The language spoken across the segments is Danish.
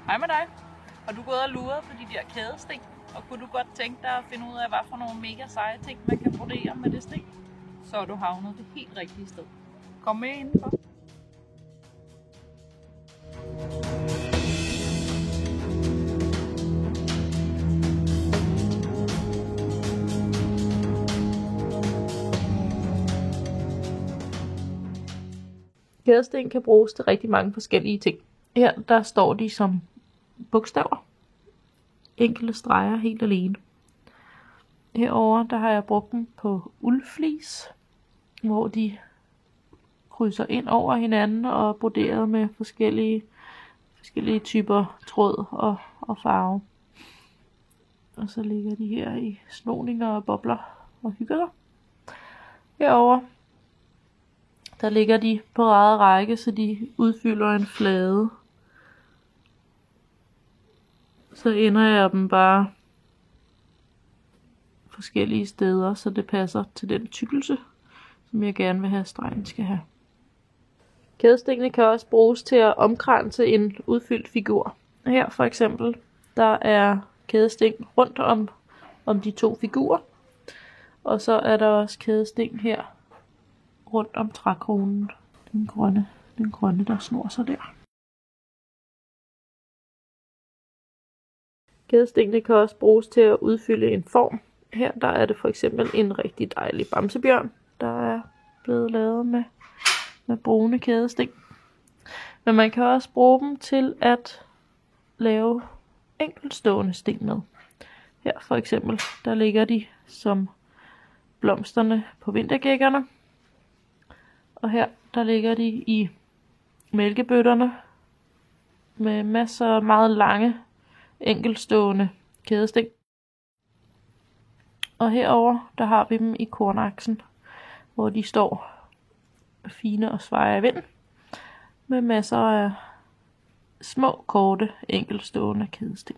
Hej med dig. Har du gået og luret på de der kædesten? Og kunne du godt tænke dig at finde ud af, hvad for nogle mega seje ting, man kan brodere med det sten? Så er du havnet det helt rigtige sted. Kom med indenfor. Kædesten kan bruges til rigtig mange forskellige ting. Her der står de som bogstaver. Enkelte streger helt alene. Herover der har jeg brugt dem på uldflis, hvor de krydser ind over hinanden og broderet med forskellige typer tråd og farve. Og så ligger de her i snoninger og bobler og hygger sig. Herover der ligger de på række, så de udfylder en flade. Så ender jeg dem bare forskellige steder, så det passer til den tykkelse, som jeg gerne vil have, at stregen skal have. Kædestenene kan også bruges til at omkranse en udfyldt figur. Her for eksempel, der er kædesten rundt om de to figurer. Og så er der også kædesten her rundt om trækronen. Den grønne, der snor sig der. Kædestenene kan også bruges til at udfylde en form. Her der er det for eksempel en rigtig dejlig bamsebjørn, der er blevet lavet med brune kædesten. Men man kan også bruge dem til at lave enkeltstående sten med. Her for eksempel, der ligger de som blomsterne på vintergækkerne. Og her der ligger de i mælkebøtterne med masser af meget lange enkeltstående kædesten. Og herover der har vi dem i kornaksen, hvor de står fine og svejer i vinden med masser af små, korte, enkeltstående kædesten.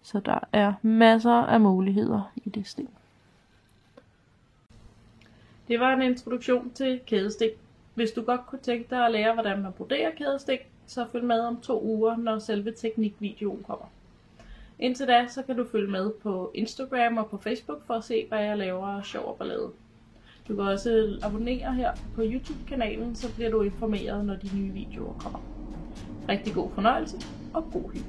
Så der er masser af muligheder i det sten. Det var en introduktion til kædesten. Hvis du godt kunne tænke dig at lære, hvordan man broderer kædesten, så følg med om 2 uger, når selve teknikvideoen kommer. Indtil da, så kan du følge med på Instagram og på Facebook for at se, hvad jeg laver af sjov og ballade. Du kan også abonnere her på YouTube-kanalen, så bliver du informeret, når de nye videoer kommer. Rigtig god fornøjelse og god hygge.